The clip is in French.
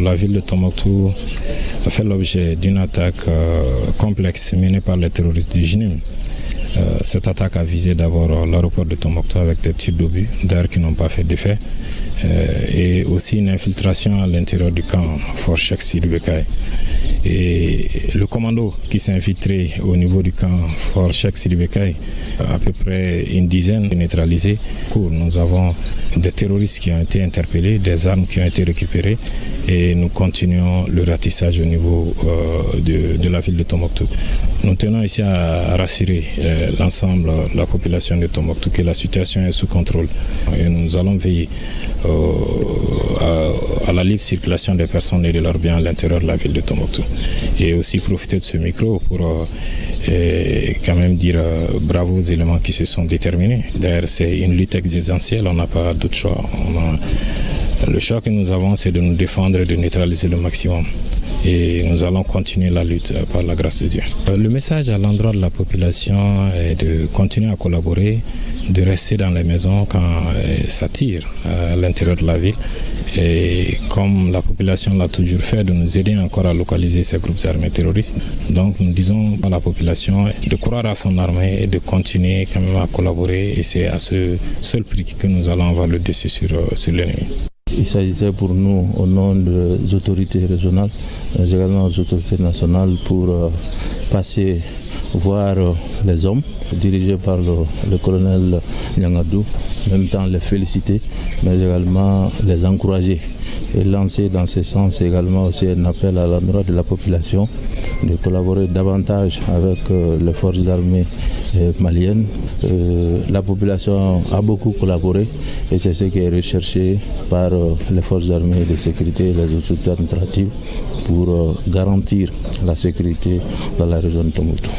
la ville de Tombouctou a fait l'objet d'une attaque complexe menée par les terroristes du JNIM. Cette attaque a visé d'abord l'aéroport de Tombouctou avec des tirs d'obus, d'ailleurs qui n'ont pas fait d'effet, et aussi une infiltration à l'intérieur du camp Fort Cheikh Sidi Becaye. Et le commando qui s'est infiltré au niveau du camp Fort Cheikh Sidi Becaye, à peu près une dizaine neutralisés. Nous avons des terroristes qui ont été interpellés, des armes qui ont été récupérées et nous continuons le ratissage au niveau de la ville de Tombouctou. Nous tenons ici à rassurer l'ensemble de la population de Tombouctou que la situation est sous contrôle et nous allons veiller à la libre circulation des personnes et de leurs biens à l'intérieur de la ville de Tombouctou. Et aussi profiter de ce micro pour quand même dire bravo aux éléments qui se sont déterminés. D'ailleurs, c'est une lutte existentielle, on n'a pas d'autre choix. Le choix que nous avons, c'est de nous défendre et de neutraliser le maximum. Et nous allons continuer la lutte par la grâce de Dieu. Le message à l'endroit de la population est de continuer à collaborer, de rester dans les maisons quand ça tire à l'intérieur de la ville. Et comme la population l'a toujours fait, de nous aider encore à localiser ces groupes armés terroristes. Donc nous disons à la population de croire à son armée et de continuer quand même à collaborer. Et c'est à ce seul prix que nous allons avoir le dessus sur l'ennemi. Il s'agissait pour nous, au nom des autorités régionales, mais également aux autorités nationales, pour passer voir les hommes dirigés par le colonel Niangadou, en même temps les féliciter, mais également les encourager et lancer dans ce sens également aussi un appel à l'endroit de la population de collaborer davantage avec les forces armées maliennes. La population a beaucoup collaboré et c'est ce qui est recherché par les forces armées de sécurité et les autorités administratives pour garantir la sécurité dans la région de Tombouctou.